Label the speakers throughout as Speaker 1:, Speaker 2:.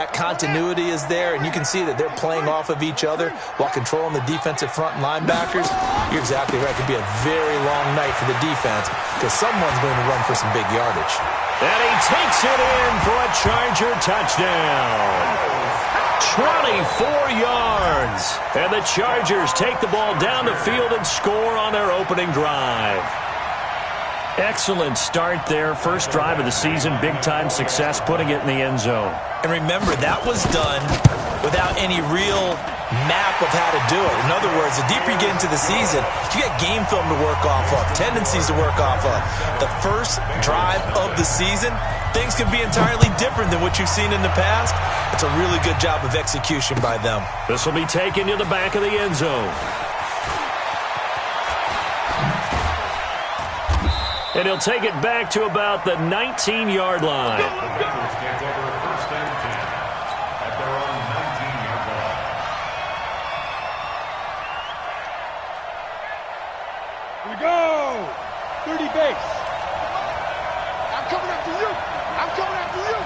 Speaker 1: That continuity is there, and you can see that they're playing off of each other while controlling the defensive front linebackers. You're exactly right. It could be a very long night for the defense because someone's going to run for some big yardage.
Speaker 2: And he takes it in for a Charger touchdown. 24 yards. And the Chargers take the ball down the field and score on their opening drive. Excellent start there. First drive of the season. Big-time success putting it in the end zone.
Speaker 1: And remember, that was done without any real map of how to do it. In other words, the deeper you get into the season, you get game film to work off of, tendencies to work off of. The first drive of the season, things can be entirely different than what you've seen in the past. It's a really good job of execution by them.
Speaker 2: This will be taken to the back of the end zone. And he'll take it back to about the 19-yard line.
Speaker 3: Here we go! 30 base. I'm coming after you! I'm coming after you!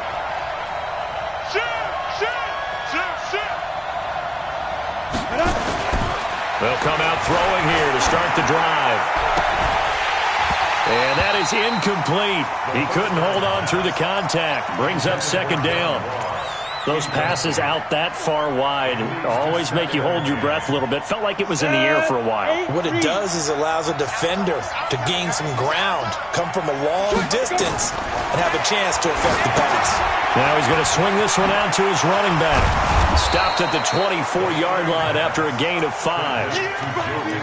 Speaker 2: They'll come out throwing here to start the drive. And that is incomplete. He couldn't hold on through the contact. Brings up second down. Those passes out that far wide always make you hold your breath a little bit. Felt like it was in the air for a while.
Speaker 1: What it does is allows a defender to gain some ground, come from a long distance, and have a chance to affect the pass.
Speaker 2: Now he's going to swing this one out to his running back. Stopped at the 24-yard line after a gain of 5.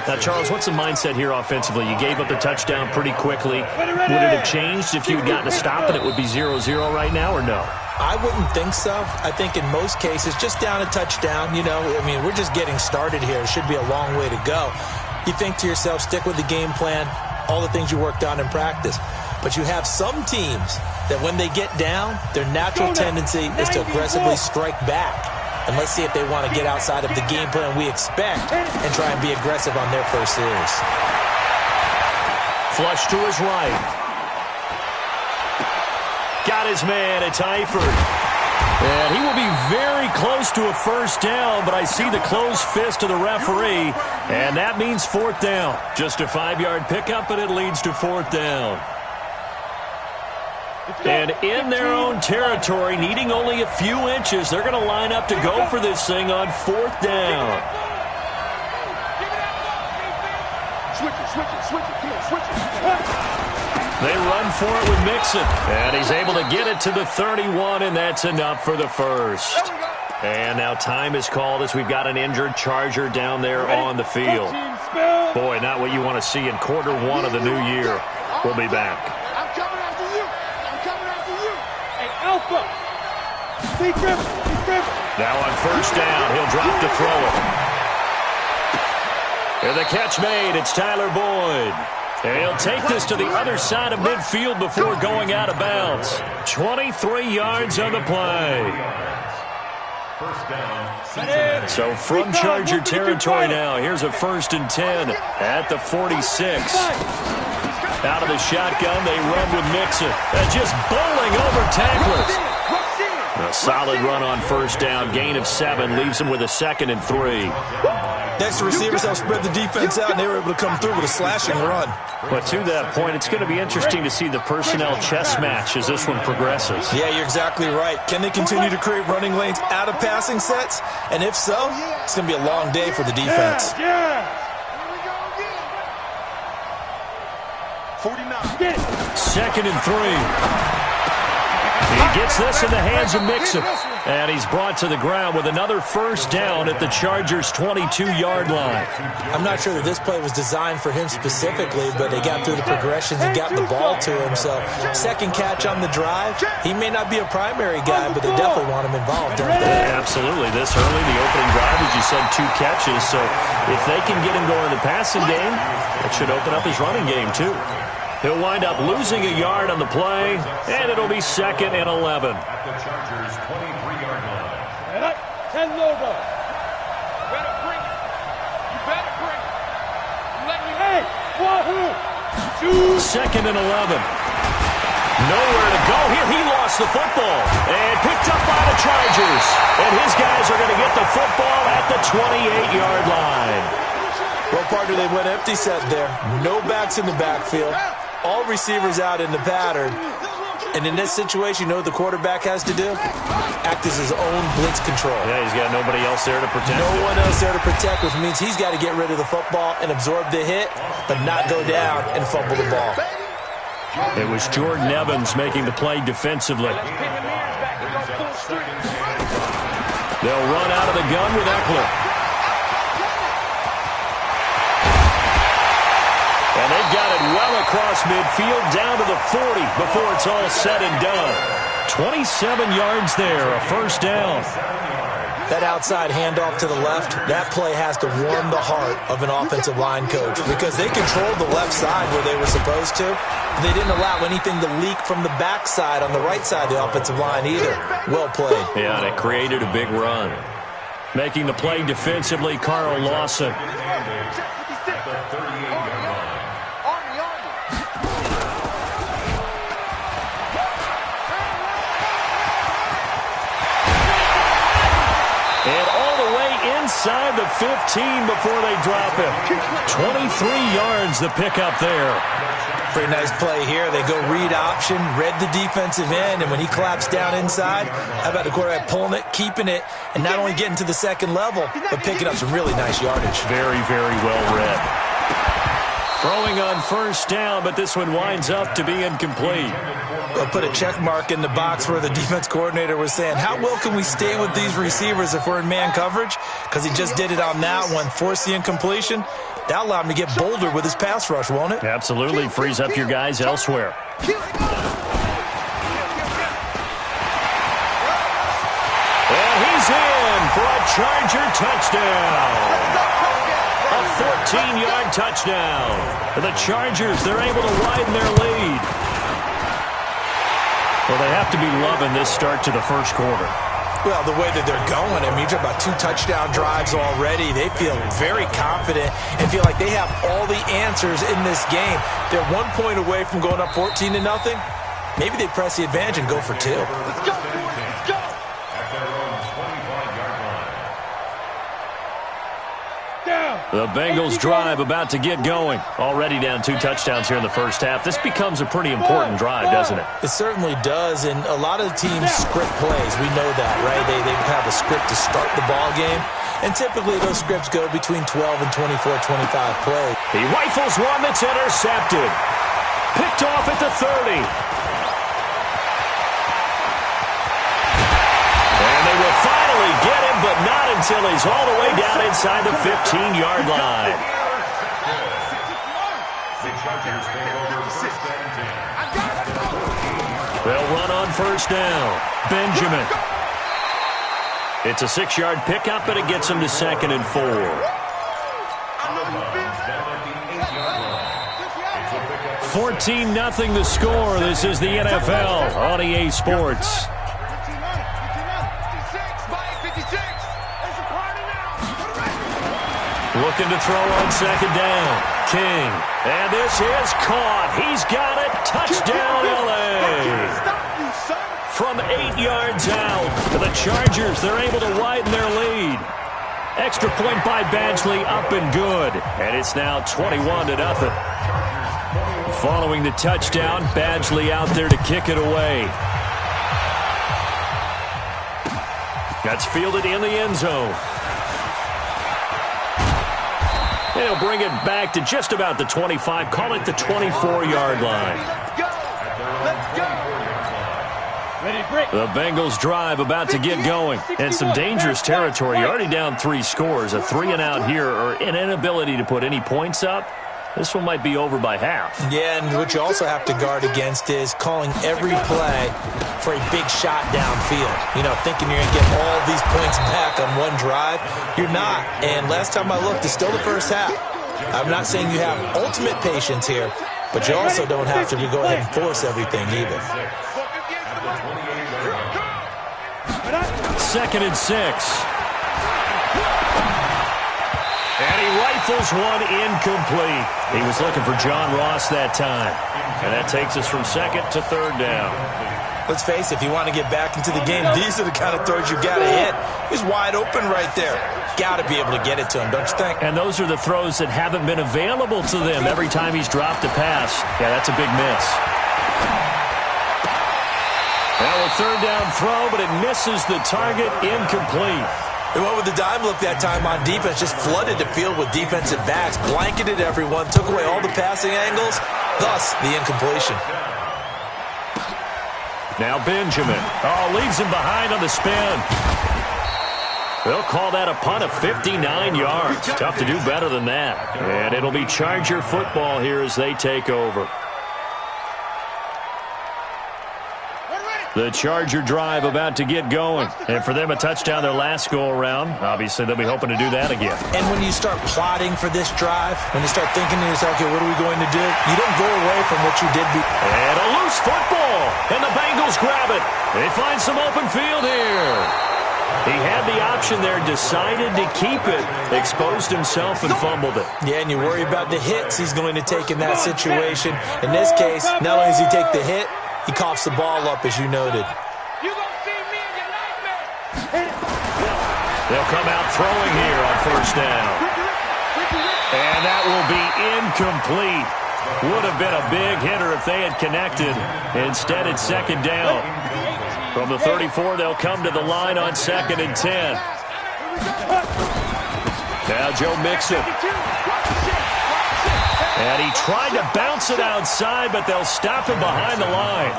Speaker 2: Now, Charles, what's the mindset here offensively? You gave up the touchdown pretty quickly. Would it have changed if you had gotten a stop and it would be 0-0 right now, or no?
Speaker 1: I wouldn't think so. I think in most cases, just down a touchdown, we're just getting started here. It should be a long way to go. You think to yourself, stick with the game plan, all the things you worked on in practice. But you have some teams that when they get down, their natural tendency is to aggressively strike back. And let's see if they want to get outside of the game plan we expect and try and be aggressive on their first series.
Speaker 2: Flush to his right. Got his man, it's Eifert. And he will be very close to a first down, but I see the closed fist of the referee, and that means fourth down. Just a 5-yard pickup, and it leads to fourth down. And in their own territory, needing only a few inches, they're going to line up to go for this thing on fourth down.
Speaker 3: Switch it.
Speaker 2: They run for it with Mixon, and he's able to get it to the 31, and that's enough for the first. And now time is called as we've got an injured Charger down there on the field. Boy, not what you want to see in quarter one of the new year. We'll be back.
Speaker 3: I'm coming after you. I'm coming after you. Hey, Alpha. Steve Griffin.
Speaker 2: Now on first down, he'll drop to throw it. And the catch made. It's Tyler Boyd. And he'll take this to the other side of midfield before going out of bounds. 23 yards on the play. So from Charger territory now, here's a 1st and 10 at the 46. Out of the shotgun, they run with Mixon. Just bowling over tacklers. A solid run on first down. Gain of 7 leaves him with a 2nd and 3.
Speaker 1: Next, the receivers help spread the defense out, and they were able to come through with a slashing run.
Speaker 2: But to that point, it's going to be interesting to see the personnel chess match as this one progresses.
Speaker 1: Yeah, you're exactly right. Can they continue to create running lanes out of passing sets? And if so, it's going to be a long day for the defense.
Speaker 3: Yeah.
Speaker 1: 49.
Speaker 2: 2nd and 3. He gets this in the hands of Mixon. And he's brought to the ground with another first down at the Chargers' 22-yard line.
Speaker 1: I'm not sure that this play was designed for him specifically, but they got through the progressions and got the ball to him. So, second catch on the drive. He may not be a primary guy, but they definitely want him involved, don't they?
Speaker 2: Absolutely. This early, the opening drive, as you said, 2 catches. So, if they can get him going in the passing game, it should open up his running game, too. He'll wind up losing a yard on the play, and it'll be 2nd and 11.
Speaker 3: At the Chargers' 23-yard line. 10 logo. You better bring it. You better bring it. Let me. Hey, wahoo!
Speaker 2: 2nd and 11. Nowhere to go here. He lost lost the football and picked up by the Chargers. And his guys are going to get the football at the 28-yard line.
Speaker 1: Well, partner, they went empty set there. No backs in the backfield. All receivers out in the pattern. And in this situation, you know what the quarterback has to do? Act as his own blitz control.
Speaker 2: Yeah, he's got nobody else there to protect.
Speaker 1: No one else there to protect, which means he's got to get rid of the football and absorb the hit, but not go down and fumble the ball.
Speaker 2: It was Jordan Evans making the play defensively. They'll run out of the gun with Eckler. And they've got it well across midfield down to the 40 before it's all said and done. 27 yards there, a first down.
Speaker 1: That outside handoff to the left, that play has to warm the heart of an offensive line coach because they controlled the left side where they were supposed to. They didn't allow anything to leak from the backside on the right side of the offensive line either. Well played.
Speaker 2: Yeah, and it created a big run. Making the play defensively, Carl Lawson. And all the way inside the 15 before they drop him. 23 yards the pickup there.
Speaker 1: Pretty nice play here. They go read option, read the defensive end, and when he collapsed down inside, how about the quarterback pulling it, keeping it, and not only getting to the second level, but picking up some really nice yardage.
Speaker 2: Very, very well read. Throwing on first down, but this one winds up to be incomplete.
Speaker 1: They'll put a check mark in the box where the defense coordinator was saying, how well can we stay with these receivers if we're in man coverage? Because he just did it on that one, forced the incompletion. That'll allow him to get bolder with his pass rush, won't it?
Speaker 2: Absolutely. Frees up your guys elsewhere. And he's in for a Charger touchdown. A 14-yard touchdown. The Chargers, they're able to widen their lead. Well, they have to be loving this start to the first quarter.
Speaker 1: Well, the way that they're going, I mean, you're talking about 2 touchdown drives already. They feel very confident and feel like they have all the answers in this game. They're 1 point away from going up 14-0. Maybe they press the advantage and go for 2.
Speaker 3: Let's go, boys. Let's go.
Speaker 2: The Bengals drive about to get going. Already down 2 touchdowns here in the first half. This becomes a pretty important drive, doesn't it?
Speaker 1: It certainly does, and a lot of the teams script plays. We know that, right? They have a script to start the ball game, and typically those scripts go between 12 and 24, 25 plays.
Speaker 2: He rifles one that's intercepted. Picked off at the 30. And they will finally get him, but not until he's all the way down inside the 15-yard line. They'll run on first down. Benjamin. It's a 6-yard pickup, and it gets him to 2nd and 4. 14-0 the score. This is the NFL on EA Sports. Looking to throw on 2nd down. King. And this is caught. He's got it. Touchdown, L.A. From 8 yards out. The Chargers, they're able to widen their lead. Extra point by Badgley, up and good. And it's now 21-0. Following the touchdown, Badgley out there to kick it away. That's fielded in the end zone. They'll bring it back to just about the 25. Call it the 24-yard line. The Bengals drive about to get going. And some dangerous territory. You're already down 3 scores. A 3-and-out here or an inability to put any points up. This one might be over by half.
Speaker 1: Yeah, and what you also have to guard against is calling every play for a big shot downfield. You know, thinking you're going to get all these points back on one drive. You're not. And last time I looked, it's still the first half. I'm not saying you have ultimate patience here, but you also don't have to go ahead and force everything either.
Speaker 2: 2nd and 6. And he rifles one incomplete. He was looking for John Ross that time. And that takes us from 2nd to 3rd down.
Speaker 1: Let's face it, if you want to get back into the game, these are the kind of throws you got to hit. He's wide open right there. Got to be able to get it to him, don't you think?
Speaker 2: And those are the throws that haven't been available to them every time he's dropped a pass. Yeah, that's a big miss. Now a third down throw, but it misses the target, incomplete.
Speaker 1: They went with the dime look that time on defense, just flooded the field with defensive backs, blanketed everyone, took away all the passing angles, thus the incompletion.
Speaker 2: Now Benjamin. Oh, leaves him behind on the spin. They'll call that a punt of 59 yards. Tough to do better than that. And it'll be Charger football here as they take over. The Charger drive about to get going. And for them, a touchdown their last go-around. Obviously, they'll be hoping to do that again.
Speaker 1: And when you start plotting for this drive, when you start thinking to yourself, okay, what are we going to do? You don't go away from what you did before.
Speaker 2: And a loose football. And the Bengals grab it. They find some open field here. He had the option there, decided to keep it, exposed himself and fumbled it.
Speaker 1: Yeah, and you worry about the hits he's going to take in that situation. In this case, not only does he take the hit, he coughs the ball up, as you noted.
Speaker 3: You gonna see me in your nightmare.
Speaker 2: They'll come out throwing here on first down. And that will be incomplete. Would have been a big hitter if they had connected. Instead, it's second down. From the 34, they'll come to the line on 2nd and 10. Now Joe Mixon. And he tried to bounce it outside, but they'll stop him behind the line.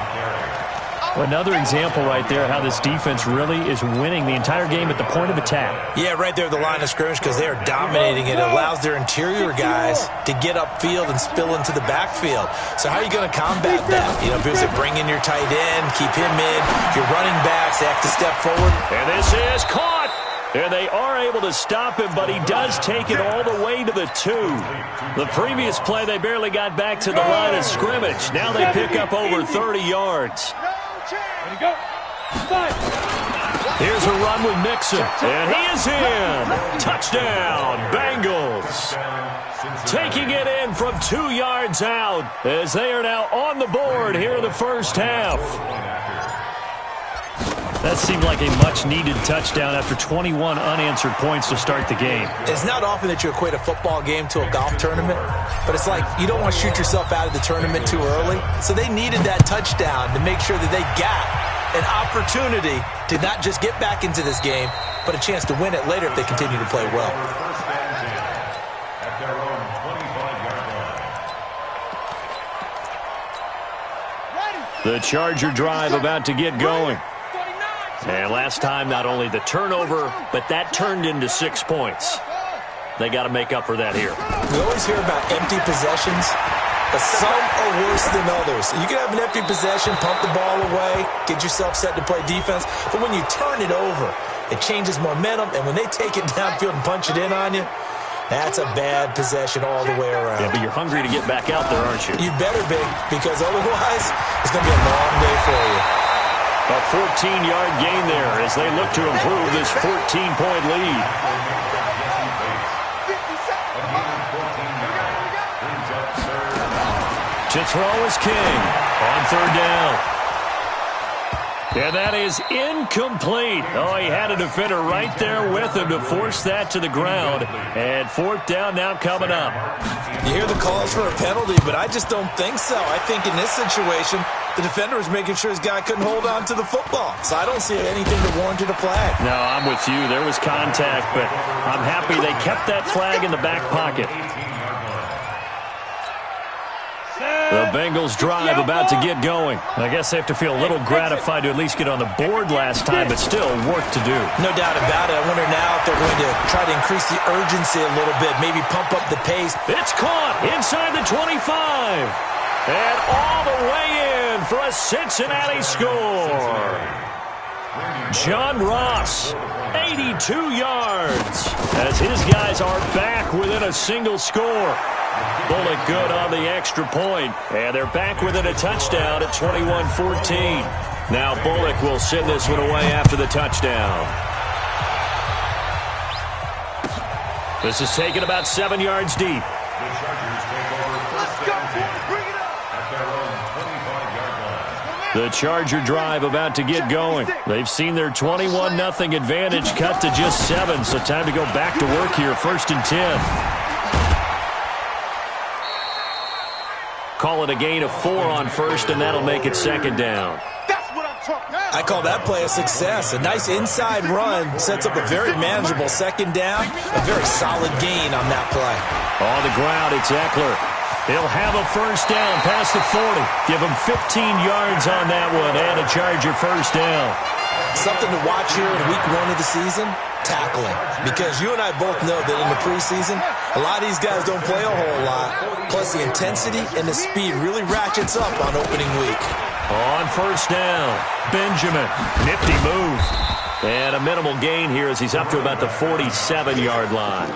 Speaker 2: Another example right there how this defense really is winning the entire game at the point of attack.
Speaker 1: Yeah, right there at the line of scrimmage because they are dominating it. It allows their interior guys to get upfield and spill into the backfield. So how are you going to combat that? You know, if you bring in your tight end, keep him in, your running backs, they have to step forward.
Speaker 2: And this is caught. And they are able to stop him, but he does take it all the way to the 2. The previous play, they barely got back to the line of scrimmage. Now they pick up over 30 yards. Here's a run with Mixon, and he is in. Touchdown, Bengals. Taking it in from 2 yards out as they are now on the board here in the first half. That seemed like a much-needed touchdown after 21 unanswered points to start the game.
Speaker 1: It's not often that you equate a football game to a golf tournament, but it's like you don't want to shoot yourself out of the tournament too early. So they needed that touchdown to make sure that they got an opportunity to not just get back into this game, but a chance to win it later if they continue to play well.
Speaker 2: The Charger drive about to get going. And last time, not only the turnover, but that turned into 6 points. They got to make up for that here.
Speaker 1: We always hear about empty possessions, but some are worse than others. You can have an empty possession, pump the ball away, get yourself set to play defense, but when you turn it over, it changes momentum, and when they take it downfield and punch it in on you, that's a bad possession all the way around.
Speaker 2: Yeah, but you're hungry to get back out there, aren't you?
Speaker 1: You better be, because otherwise, it's going to be a long day for you.
Speaker 2: A 14-yard gain there as they look to improve this 14-point lead. To throw is King on third down. And that is incomplete. Oh, he had a defender right there with him to force that to the ground. And fourth down now coming up.
Speaker 1: You hear the calls for a penalty, but I just don't think so. I think in this situation, the defender was making sure his guy couldn't hold on to the football. So I don't see anything that warranted a flag.
Speaker 2: No, I'm with you. There was contact, but I'm happy they kept that flag in the back pocket. The Bengals drive about to get going. I guess they have to feel a little gratified to at least get on the board last time, but still work to do.
Speaker 1: No doubt about it. I wonder now if they're going to try to increase the urgency a little bit, maybe pump up the pace.
Speaker 2: It's caught inside the 25. And all the way in for a Cincinnati score. John Ross, 82 yards, as his guys are back within a single score. Bullock good on the extra point, and they're back within a touchdown at 21-14. Now Bullock will send this one away after the touchdown. This is taken about 7 yards deep.
Speaker 3: The Chargers take over. Let's go, bring it up. At their own 25-yard line.
Speaker 2: The Charger drive about to get going. They've seen their 21-0 advantage cut to just 7, so time to go back to work here. 1st and 10. Call it a gain of 4 on 1st, and that'll make it 2nd down.
Speaker 1: I call that play a success. A nice inside run sets up a very manageable 2nd down. A very solid gain on that play.
Speaker 2: On the ground, it's Eckler. He'll have a 1st down past the 40. Give him 15 yards on that one and a Charger 1st down.
Speaker 1: Something to watch here in week 1 of the season, tackling. Because you and I both know that in the preseason, a lot of these guys don't play a whole lot. Plus the intensity and the speed really ratchets up on opening week.
Speaker 2: On 1st down, Benjamin. Nifty move. And a minimal gain here as he's up to about the 47-yard line.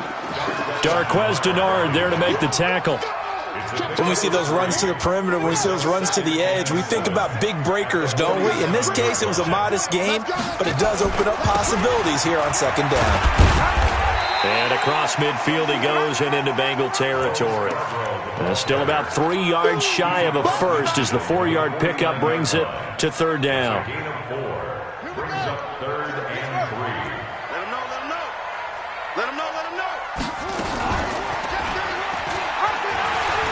Speaker 2: Darquez Denard there to make the tackle.
Speaker 1: When we see those runs to the perimeter, when we see those runs to the edge, we think about big breakers, don't we? In this case, it was a modest gain, but it does open up possibilities here on 2nd down.
Speaker 2: And across midfield he goes and into Bengal territory. Still about 3 yards shy of a 1st as the 4-yard pickup brings it to 3rd down.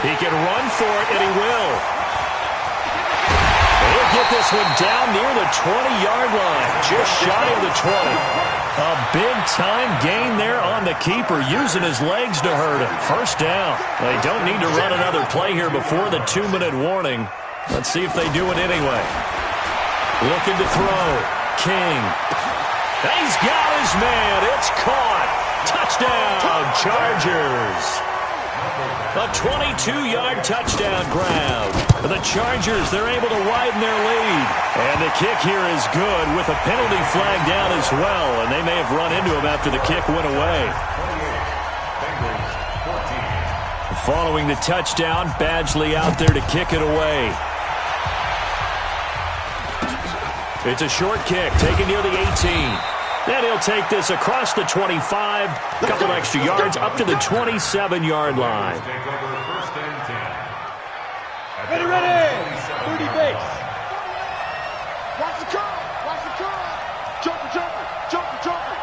Speaker 2: He can run for it, and he will. He'll get this one down near the 20-yard line, just shy of the 20. A big-time gain there on the keeper, using his legs to hurt him. 1st down. They don't need to run another play here before the 2-minute warning. Let's see if they do it anyway. Looking to throw. King. He's got his man. It's caught. Touchdown, Chargers. A 22-yard touchdown grab. The Chargers, they're able to widen their lead. And the kick here is good with a penalty flag down as well. And they may have run into him after the kick went away. Following the touchdown, Badgley out there to kick it away. It's a short kick, taken near the 18. Then he'll take this across the 25, a couple extra yards, up to the 27-yard line.
Speaker 3: Ready, ready! 30 base. Watch the curve! Watch the curve! Jumper, jumper! Jumper, jumper!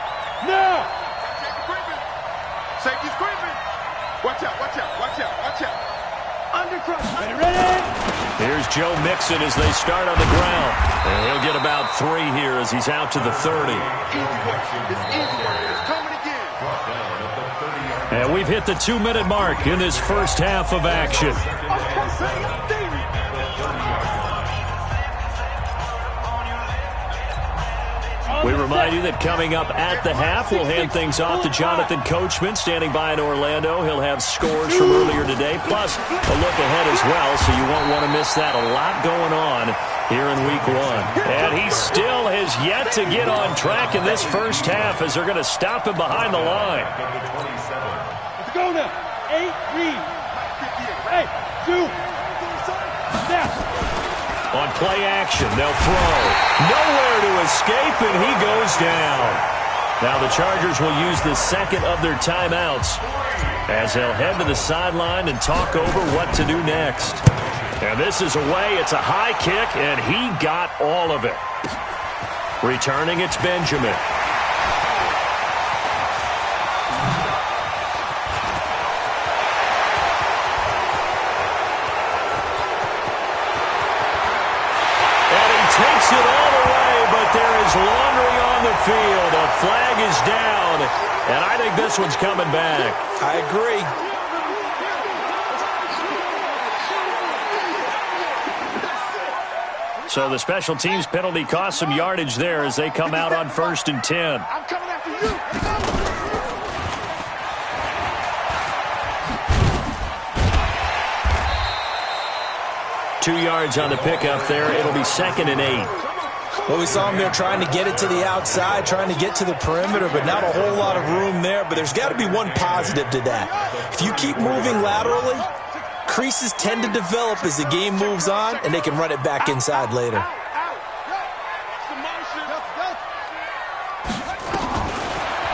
Speaker 3: Now! Safety's creeping! Watch out, watch out, watch out, watch out! Undercross! Ready, ready!
Speaker 2: Here's Joe Mixon as they start on the ground. And he'll get about 3 here as he's out to the 30. And we've hit the 2-minute mark in this first half of action. We remind you that coming up at the half, we'll hand things off to Jonathan Coachman, standing by in Orlando. He'll have scores from earlier today, plus a look ahead as well, so you won't want to miss that. A lot going on here in week 1. And he still has yet to get on track in this first half as they're going to stop him behind the line.
Speaker 3: Let's go now. 8, read. 8, 2, snap.
Speaker 2: On play action, they'll throw. Nowhere to escape, and he goes down. Now the Chargers will use the 2nd of their timeouts as they'll head to the sideline and talk over what to do next. And this is away. It's a high kick, and he got all of it. Returning, it's Benjamin. Takes it all the way, but there is laundry on the field. A flag is down, and I think this one's coming back.
Speaker 1: I agree.
Speaker 2: So the special teams penalty cost some yardage there as they come out on 1st and 10.
Speaker 3: I'm coming after you.
Speaker 2: 2 yards on the pickup there. It'll be 2nd and 8.
Speaker 1: Well, we saw him there trying to get it to the outside, trying to get to the perimeter, but not a whole lot of room there. But there's got to be one positive to that. If you keep moving laterally, creases tend to develop as the game moves on, and they can run it back inside later.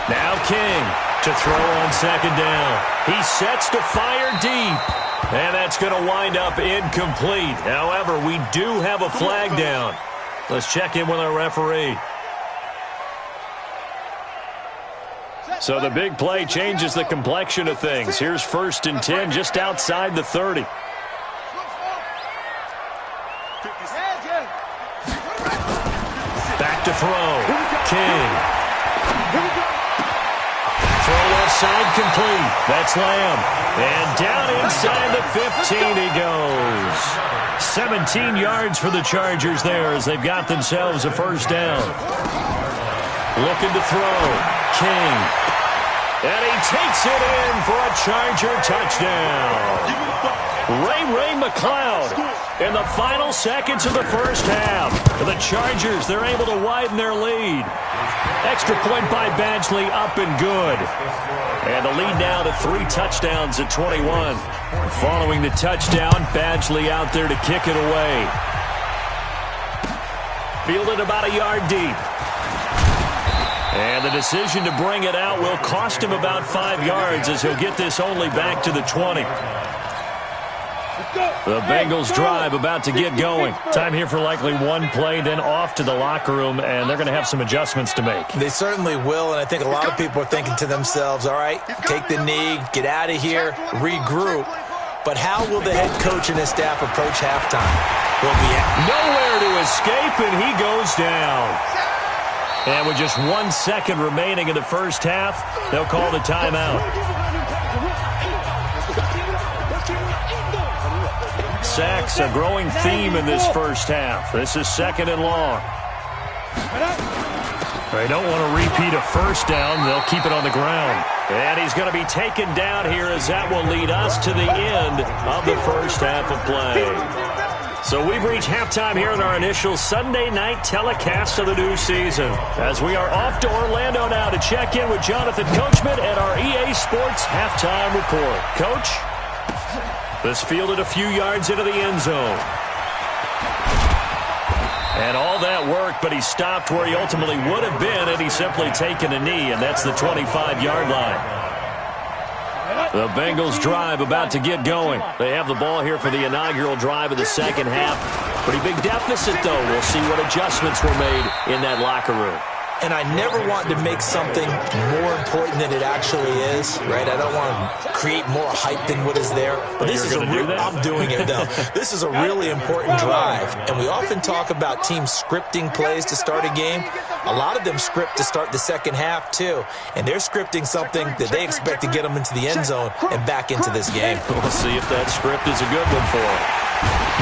Speaker 2: Now King to throw on 2nd down. He sets to fire deep. And that's going to wind up incomplete. However, we do have a flag down. Let's check in with our referee. So the big play changes the complexion of things. Here's 1st and 10 just outside the 30. Back to throw. King. Throw left side complete. That's Lamb. And down inside the 15 he goes. 17 yards for the Chargers there as they've got themselves a 1st down. Looking to throw. King. And he takes it in for a Charger touchdown. Ray McLeod in the final seconds of the 1st half. The Chargers, they're able to widen their lead. Extra point by Badgley, up and good. And the lead now to 3 touchdowns at 21. Following the touchdown, Badgley out there to kick it away. Fielded about a yard deep. And the decision to bring it out will cost him about 5 yards as he'll get this only back to the 20. The Bengals drive about to get going. Time here for likely one play, then off to the locker room, and they're going to have some adjustments to make.
Speaker 1: They certainly will, and I think a lot of people are thinking to themselves, all right, take the knee, get out of here, regroup. But how will the head coach and his staff approach halftime? Will be
Speaker 2: nowhere to escape, and he goes down. And with just 1 second remaining in the 1st half, they'll call the timeout. Sacks, a growing theme in this 1st half. This is 2nd and long. They don't want to repeat a 1st down. They'll keep it on the ground. And he's going to be taken down here as that will lead us to the end of the 1st half of play. So we've reached halftime here in our initial Sunday night telecast of the new season. As we are off to Orlando now to check in with Jonathan Coachman and our EA Sports halftime report. Coach? This fielded a few yards into the end zone. And all that work, but he stopped where he ultimately would have been had he simply taken a knee, and that's the 25-yard line. The Bengals drive about to get going. They have the ball here for the inaugural drive of the 2nd half. Pretty big deficit, though. We'll see what adjustments were made in that locker room.
Speaker 1: And I never want to make something more important than it actually is, right? I don't want to create more hype than what is there. But this is I'm doing it, though. This is a really important drive. And we often talk about teams scripting plays to start a game. A lot of them script to start the 2nd half, too. And they're scripting something that they expect to get them into the end zone and back into this game.
Speaker 2: We'll see if that script is a good one for him.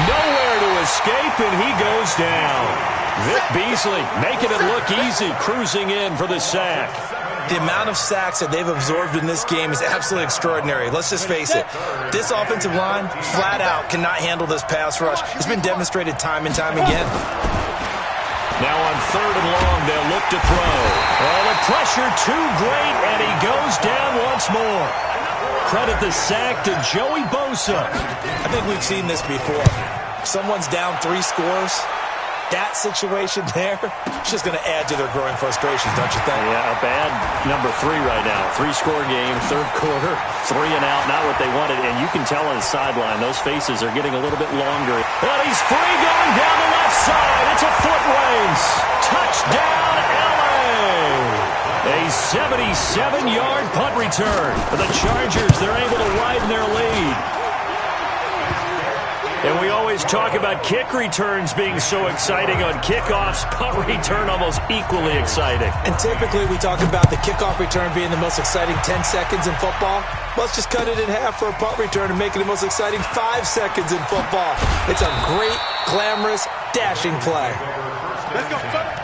Speaker 2: Nowhere to escape, and he goes down. Vic Beasley making it look easy, cruising in for the sack.
Speaker 1: The amount of sacks that they've absorbed in this game is absolutely extraordinary. Let's just face it. This offensive line, flat out, cannot handle this pass rush. It's been demonstrated time and time again.
Speaker 2: Now on 3rd and long, they'll look to throw. Oh, the pressure too great, and he goes down once more. Credit the sack to Joey Bosa.
Speaker 1: I think we've seen this before. Someone's down 3 scores. That situation there, it's just going to add to their growing frustrations, don't you think?
Speaker 2: Yeah, a bad number 3 right now. 3-score game, 3rd quarter, 3 and out, not what they wanted. And you can tell on the sideline, those faces are getting a little bit longer. And he's free going down the left side. It's a foot race. Touchdown, LA. A 77-yard punt return for the Chargers. They're able to widen their lead. And we always talk about kick returns being so exciting on kickoffs. Punt return almost equally exciting.
Speaker 1: And typically we talk about the kickoff return being the most exciting 10 seconds in football. Let's just cut it in half for a punt return and make it the most exciting 5 seconds in football. It's a great, glamorous, dashing play.
Speaker 3: Let's go, son.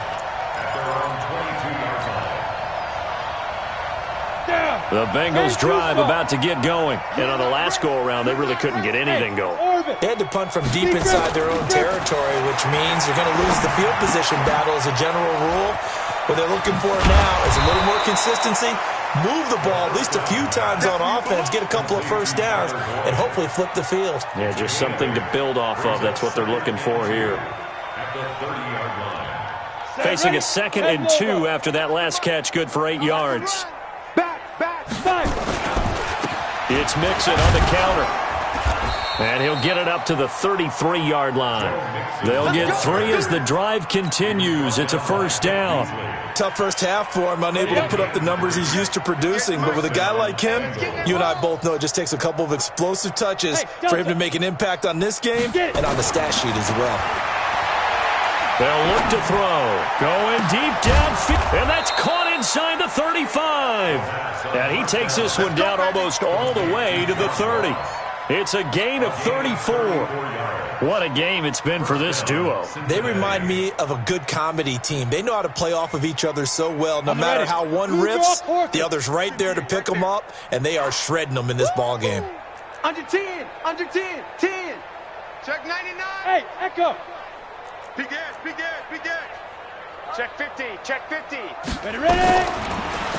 Speaker 2: The Bengals drive about to get going. And on the last go-around, they really couldn't get anything going.
Speaker 1: They had to punt from deep inside their own territory, which means you're going to lose the field position battle as a general rule. What they're looking for now is a little more consistency, move the ball at least a few times on offense, get a couple of 1st downs, and hopefully flip the field.
Speaker 2: Yeah, just something to build off of. That's what they're looking for here. Facing a 2nd and 2 after that last catch, good for 8 yards.
Speaker 3: Back, fight.
Speaker 2: It's Mixon on the counter. And he'll get it up to the 33-yard line. They'll get 3 as the drive continues. It's a first down.
Speaker 1: Tough first half for him, unable to put up the numbers he's used to producing. But with a guy like him, you and I both know it just takes a couple of explosive touches for him to make an impact on this game and on the stat sheet as well.
Speaker 2: They'll look to throw. Going deep downfield. And that's caught inside the 35. And he takes this one down almost all the way to the 30. It's a gain of 34. What a game it's been for this duo.
Speaker 1: They remind me of a good comedy team. They know how to play off of each other so well. No matter how one riffs, the other's right there to pick them up, and they are shredding them in this ball game.
Speaker 3: Under 10, 10. Check 99. Hey, Echo. Big edge. Check 50. Ready.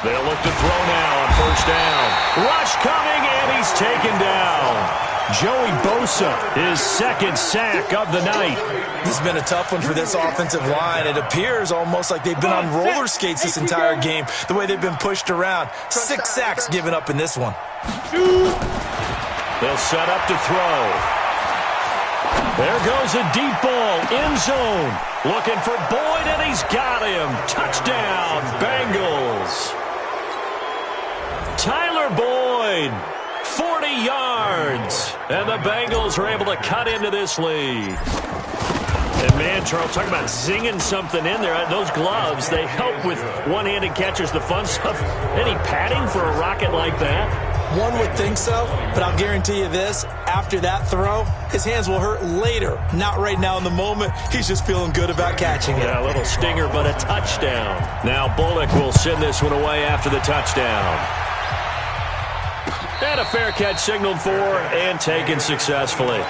Speaker 2: They'll look to throw now on first down. Rush coming, and he's taken down. Joey Bosa, his second sack of the night.
Speaker 1: This has been a tough one for this offensive line. It appears almost like they've been on roller skates this entire game, the way they've been pushed around. 6 sacks given up in this one.
Speaker 2: They'll set up to throw. There goes a deep ball, end zone. Looking for Boyd, and he's got him. Touchdown, Bengals. Tyler Boyd, 40 yards. And the Bengals are able to cut into this lead. And, man, Charles, talking about zinging something in there. Those gloves, they help with one-handed catchers, the fun stuff. Any padding for a rocket like that?
Speaker 1: One would think so, but I'll guarantee you this. After that throw, his hands will hurt later. Not right now in the moment. He's just feeling good about catching it.
Speaker 2: Yeah, a little stinger, but a touchdown. Now Bullock will send this one away after the touchdown. And a fair catch signaled for and taken successfully.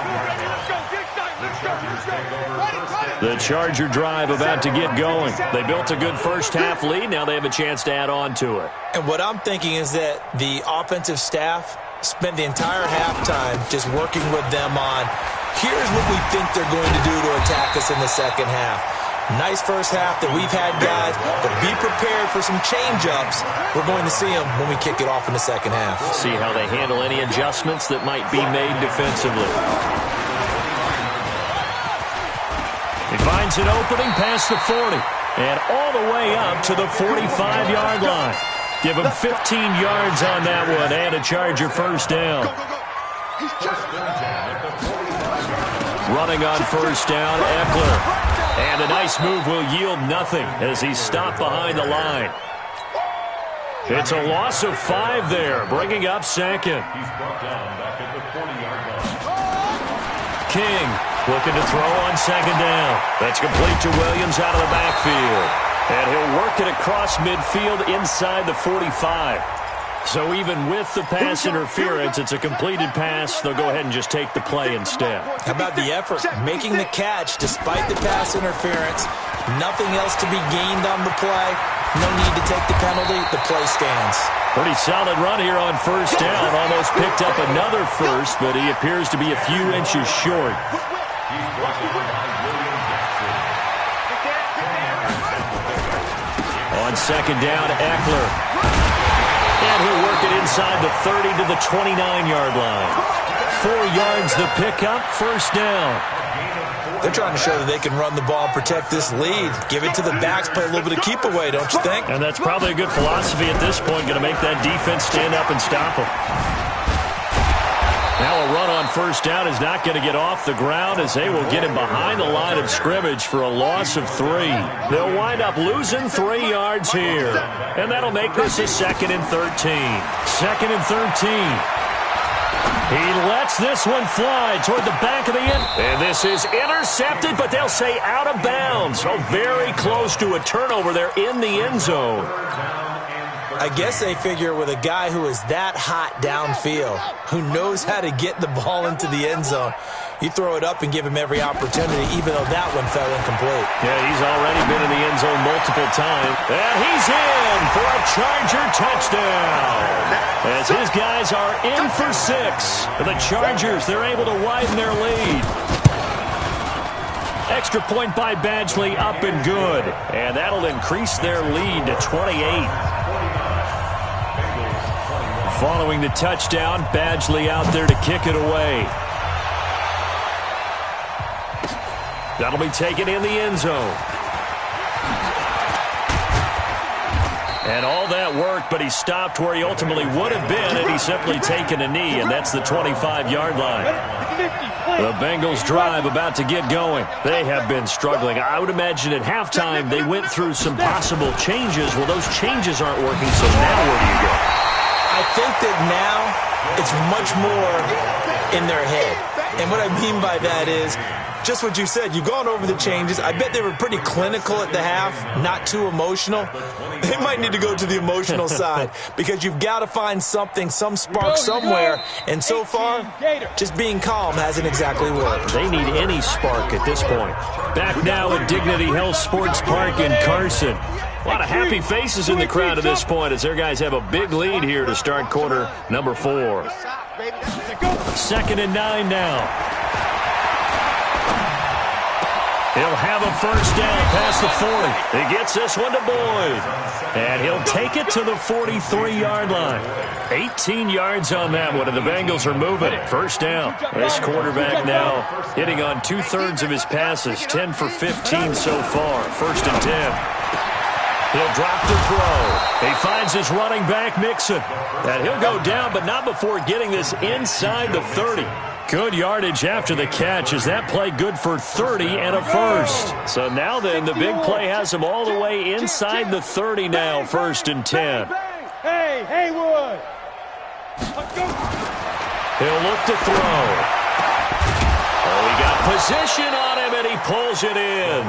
Speaker 2: The Charger drive about to get going. They built a good first-half lead. Now they have a chance to add on to it.
Speaker 1: And what I'm thinking is that the offensive staff spent the entire halftime just working with them on, here's what we think they're going to do to attack us in the second half. Nice first half that we've had, guys, but be prepared for some change-ups. We're going to see them when we kick it off in the second half.
Speaker 2: See how they handle any adjustments that might be made defensively. He finds an opening past the 40 and all the way up to the 45-yard line. Give him 15 yards on that one and a Charger first down. Running on first down, Eckler. And a nice move will yield nothing as he's stopped behind the line. It's a loss of 5 there, bringing up second. King looking to throw on second down. That's complete to Williams out of the backfield. And he'll work it across midfield inside the 45. So even with the pass interference, it's a completed pass. They'll go ahead and just take the play instead.
Speaker 1: How about the effort? Making the catch despite the pass interference. Nothing else to be gained on the play. No need to take the penalty. The play stands.
Speaker 2: Pretty solid run here on first down. Almost picked up another first, but he appears to be a few inches short. On second down, Eckler. And he'll work it inside the 30 to the 29-yard line. 4 yards the pickup, first down.
Speaker 1: They're trying to show that they can run the ball and protect this lead. Give it to the backs, play a little bit of keep away, don't you think?
Speaker 2: And that's probably a good philosophy at this point, going to make that defense stand up and stop them. Now a run on first down is not going to get off the ground as they will get him behind the line of scrimmage for a loss of 3. They'll wind up losing 3 yards here. And that'll make this a 2nd and 13. 2nd and 13. He lets this one fly toward the back of the end. And this is intercepted, but they'll say out of bounds. So very close to a turnover there in the end zone.
Speaker 1: I guess they figure with a guy who is that hot downfield, who knows how to get the ball into the end zone, you throw it up and give him every opportunity, even though that one fell incomplete.
Speaker 2: Yeah, he's already been in the end zone multiple times. And he's in for a Charger touchdown. As his guys are in for 6. The Chargers, they're able to widen their lead. Extra point by Badgley, up and good. And that'll increase their lead to 28. Following the touchdown, Badgley out there to kick it away. That'll be taken in the end zone. And all that work, but he stopped where he ultimately would have been had he simply taken a knee, and that's the 25-yard line. The Bengals drive about to get going. They have been struggling. I would imagine at halftime they went through some possible changes. Well, those changes aren't working, so now where do you go?
Speaker 1: I think that now it's much more in their head. And what I mean by that is just what you said. You've gone over the changes. I bet they were pretty clinical at the half, not too emotional. They might need to go to the emotional side because you've got to find something, some spark somewhere. And so far, just being calm hasn't exactly worked.
Speaker 2: They need any spark at this point. Back now at Dignity Health Sports Park in Carson. A lot of happy faces in the crowd at this point as their guys have a big lead here to start quarter number 4. 2nd and 9 now. He'll have a first down past the 40. He gets this one to Boyd. And he'll take it to the 43-yard line. 18 yards on that one, and the Bengals are moving. First down. This quarterback now hitting on 2/3 of his passes. 10 for 15 so far. 1st and 10. He'll drop the throw. He finds his running back, Mixon. And he'll go down, but not before getting this inside the 30. Good yardage after the catch. Is that play good for 30 and a first? So now then, the big play has him all the way inside the 30 now, 1st and 10.
Speaker 3: Hey, Haywood.
Speaker 2: He'll look to throw. Oh, he got position on him, and he pulls it in.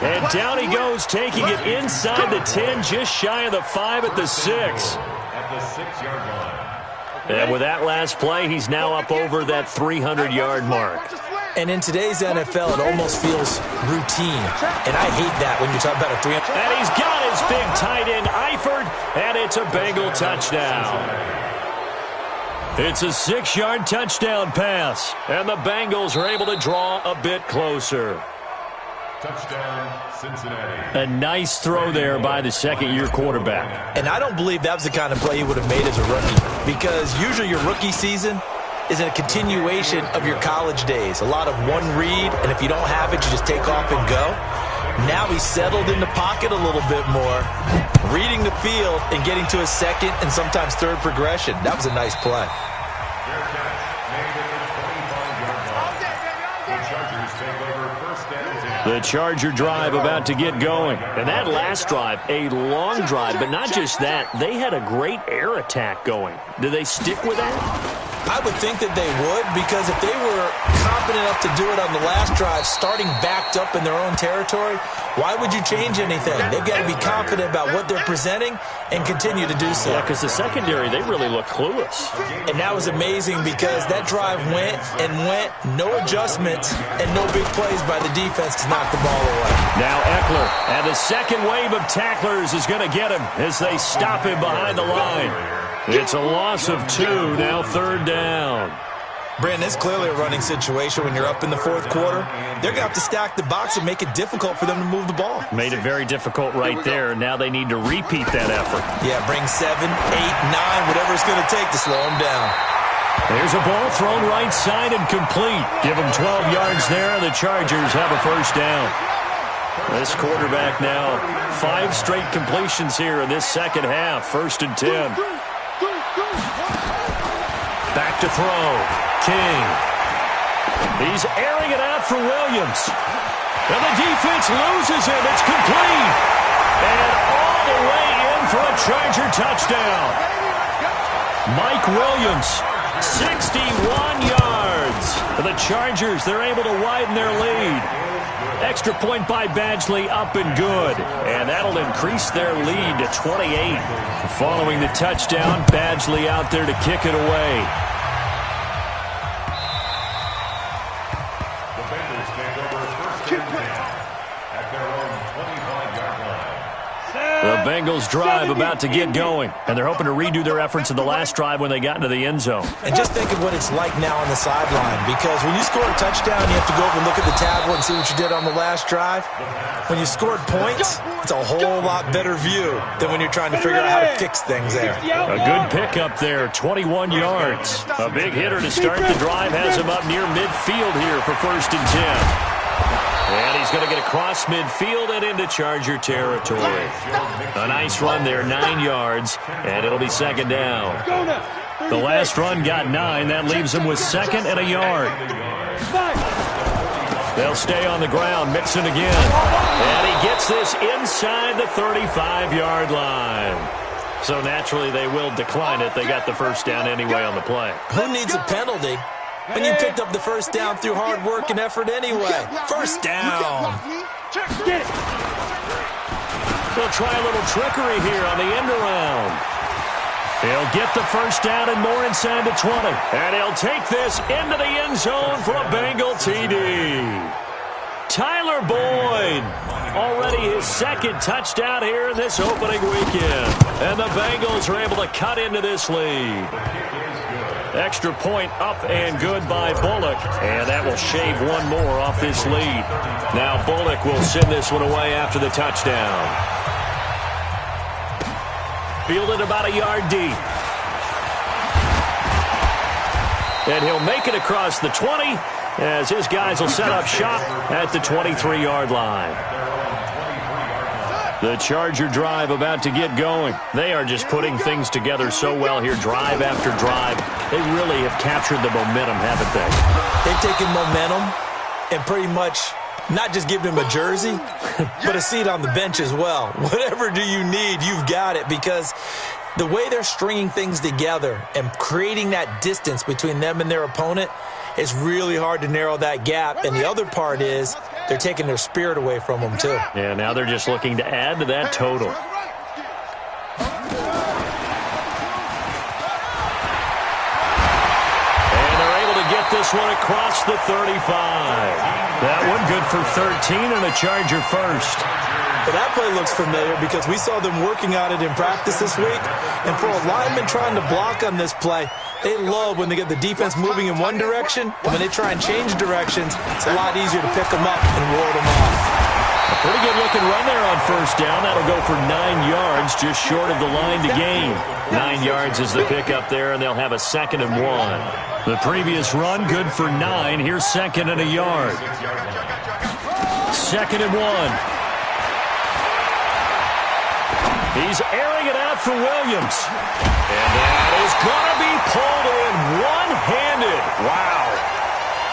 Speaker 2: And down he goes, taking it inside the 10, just shy of the 5 at the 6.
Speaker 3: At the 6-yard line.
Speaker 2: And with that last play, he's now up over that 300-yard mark.
Speaker 1: And in today's NFL, it almost feels routine. And I hate that when you talk about a 300.
Speaker 2: And he's got his big tight end, Eifert, and it's a Bengal touchdown. It's a 6-yard touchdown pass, and the Bengals are able to draw a bit closer.
Speaker 3: Touchdown, Cincinnati.
Speaker 2: A nice throw there by the second-year quarterback.
Speaker 1: And I don't believe that was the kind of play he would have made as a rookie, because usually your rookie season is a continuation of your college days. A lot of one read, and if you don't have it, you just take off and go. Now he's settled in the pocket a little bit more, reading the field and getting to a second and sometimes third progression. That was a nice play.
Speaker 2: The Charger drive about to get going. And that last drive, a long drive, but not just that. They had a great air attack going. Do they stick with that?
Speaker 1: I would think that they would, because if they were confident enough to do it on the last drive, starting backed up in their own territory, why would you change anything? They've got to be confident about what they're presenting and continue to do so.
Speaker 2: Yeah, because the secondary, they really look clueless.
Speaker 1: And that was amazing because that drive went and went, no adjustments, and no big plays by the defense to knock the ball away.
Speaker 2: Now Eckler, and the second wave of tacklers is going to get him as they stop him behind the line. It's a loss of 2, now 3rd down.
Speaker 1: Brandon, it's clearly a running situation when you're up in the 4th quarter. They're going to have to stack the box and make it difficult for them to move the ball.
Speaker 2: Made it very difficult right there. Now they need to repeat that effort.
Speaker 1: Yeah, bring 7, 8, 9, whatever it's going to take to slow them down.
Speaker 2: There's a ball thrown right side and complete. Give them 12 yards there, and the Chargers have a first down. This quarterback now, 5 straight completions here in this second half. 1st and 10. Back to throw. King. He's airing it out for Williams. And the defense loses him. It's complete. And all the way in for a Charger touchdown. Mike Williams, 61 yards. For the Chargers, they're able to widen their lead. Extra point by Badgley, up and good. And that'll increase their lead to 28. Following the touchdown, Badgley out there to kick it away.
Speaker 3: The Bengals take over 1st and 10 at their own 25-yard line.
Speaker 2: The Bengals drive about to get going, and they're hoping to redo their efforts in the last drive when they got into the end zone.
Speaker 1: And just think of what it's like now on the sideline, because when you score a touchdown, you have to go over and look at the tablet and see what you did on the last drive. When you scored points, it's a whole lot better view than when you're trying to figure out how to fix things there.
Speaker 2: A good pickup there, 21 yards. A big hitter to start the drive has him up near midfield here for 1st and 10. And he's going to get across midfield and into Charger territory. A nice run there, 9 yards, and it'll be second down. The last run got 9. That leaves him with second and a yard. They'll stay on the ground. Mixon again. And he gets this inside the 35-yard line. So naturally they will decline it. They got the first down anyway on the play.
Speaker 1: Who needs a penalty when you picked up the first down through hard work and effort anyway? First down.
Speaker 2: They'll try a little trickery here on the end around. He'll get the first down and more inside the 20. And he'll take this into the end zone for a Bengal TD. Tyler Boyd, already his second touchdown here in this opening weekend. And the Bengals are able to cut into this lead. Extra point up and good by Bullock. And that will shave one more off this lead. Now Bullock will send this one away after the touchdown. Fielded about a yard deep. And he'll make it across the 20 as his guys will set up shop at the 23-yard line. The Charger drive about to get going. They are just putting things together so well here, drive after drive. They really have captured the momentum, haven't they?
Speaker 1: They've taken momentum and pretty much not just given him a jersey, but a seat on the bench as well. Whatever do you need, you've got it, because the way they're stringing things together and creating that distance between them and their opponent, it's really hard to narrow that gap. And the other part is they're taking their spirit away from them, too.
Speaker 2: Yeah, now they're just looking to add to that total. And they're able to get this one across the 35. That one good for 13 and a Charger first.
Speaker 1: Well, that play looks familiar because we saw them working on it in practice this week. And for a lineman trying to block on this play, they love when they get the defense moving in one direction. And when they try and change directions, it's a lot easier to pick them up and ward them off.
Speaker 2: A pretty good-looking run there on first down. That'll go for 9 yards, just short of the line to gain. 9 yards is the pickup there, and they'll have a 2nd and 1. The previous run, good for 9. Here's 2nd and a yard. 2nd and 1. He's airing it out for Williams. And that is going to be pulled in one-handed. Wow.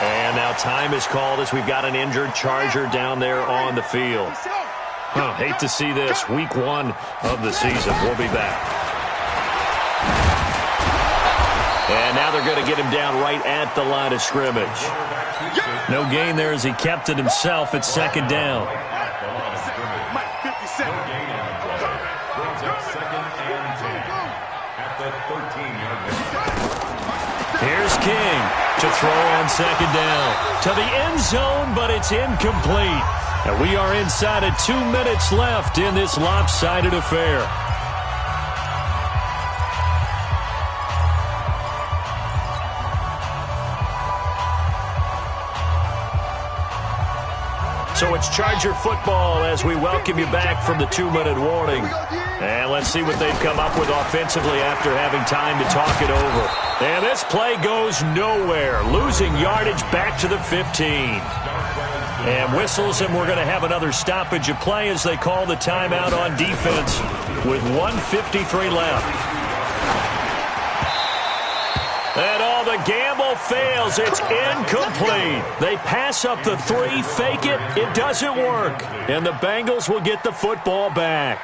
Speaker 2: And now time is called as we've got an injured Charger down there on the field. Hate to see this. Week 1 of the season. We'll be back. And now they're going to get him down right at the line of scrimmage. No gain there as he kept it himself at 2nd down. Here's King to throw on 2nd down. To the end zone, but it's incomplete. And we are inside of 2 minutes left in this lopsided affair. So it's Charger football as we welcome you back from the 2-minute warning. And let's see what they've come up with offensively after having time to talk it over. And this play goes nowhere, losing yardage back to the 15. And whistles, and we're going to have another stoppage of play as they call the timeout on defense with 1:53 left. And all the gamble fails. It's incomplete. They pass up the 3, fake it. It doesn't work. And the Bengals will get the football back.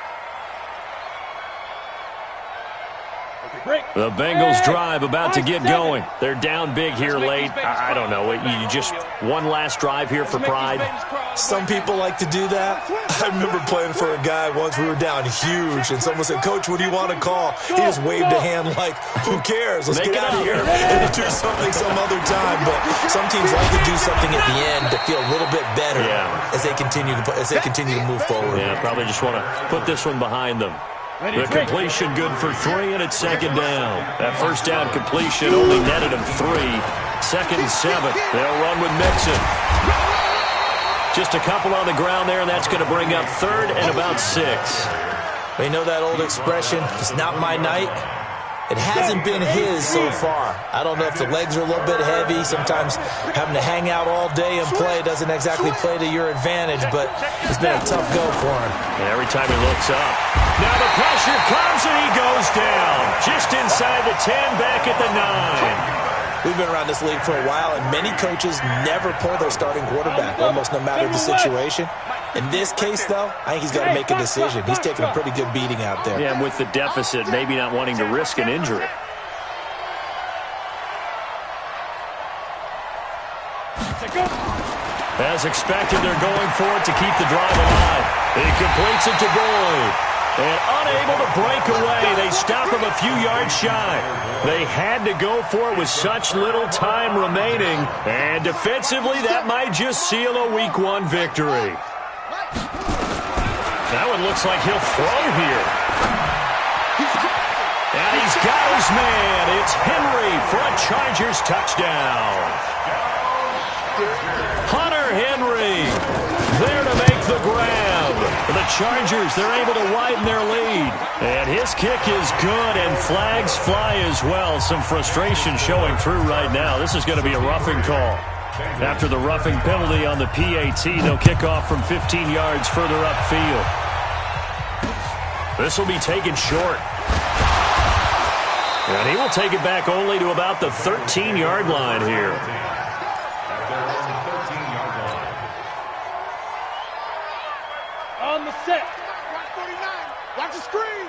Speaker 2: The Bengals drive about to get going. They're down big here late. I don't know. You just one last drive here for pride.
Speaker 1: Some people like to do that. I remember playing for a guy once. We were down huge, and someone said, "Coach, what do you want to call?" He just waved a hand like, "Who cares? Let's get out of here and do something some other time." But some teams like to do something at the end to feel a little bit better as they continue to move forward.
Speaker 2: Yeah, probably just want to put this one behind them. The completion good for 3, and it's 2nd down. That first down completion only netted them 3. 2nd and 7. They'll run with Mixon. Just a couple on the ground there, and that's going to bring up 3rd and about 6.
Speaker 1: We know that old expression, it's not my night. It hasn't been his so far. I don't know if the legs are a little bit heavy. Sometimes having to hang out all day and play doesn't exactly play to your advantage, but it's been a tough go for him.
Speaker 2: And every time he looks up. Now the pressure comes and he goes down. Just inside the 10, back at the 9.
Speaker 1: We've been around this league for a while, and many coaches never pull their starting quarterback, almost no matter the situation. In this case, though, I think he's got to make a decision. He's taking a pretty good beating out there.
Speaker 2: Yeah, and with the deficit, maybe not wanting to risk an injury. As expected, they're going for it to keep the drive alive. He completes it to Boyd. And unable to break away, they stop him a few yards shy. They had to go for it with such little time remaining. And defensively, that might just seal a Week 1 victory. That one looks like he'll throw here. And he's got his man. It's Henry for a Chargers touchdown. Hunter Henry there to make the grab. The Chargers, they're able to widen their lead. And his kick is good, and flags fly as well. Some frustration showing through right now. This is going to be a roughing call. After the roughing penalty on the PAT, they'll kick off from 15 yards further upfield. This will be taken short. And he will take it back only to about the 13-yard line here.
Speaker 3: On the set. 49. Watch the screen.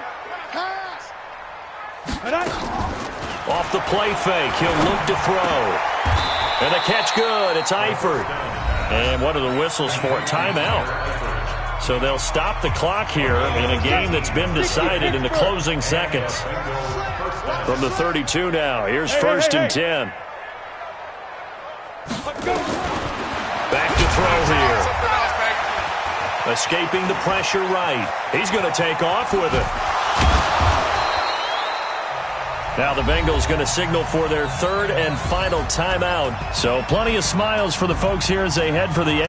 Speaker 3: Pass.
Speaker 2: Off the play fake, he'll look to throw. And the catch good. It's Eifert. And what are the whistles for? Timeout. So they'll stop the clock here in a game that's been decided in the closing seconds. From the 32 now. Here's 1st and 10. Back to throw here. Escaping the pressure right. He's going to take off with it. Now the Bengals going to signal for their 3rd and final timeout. So plenty of smiles for the folks here as they head for the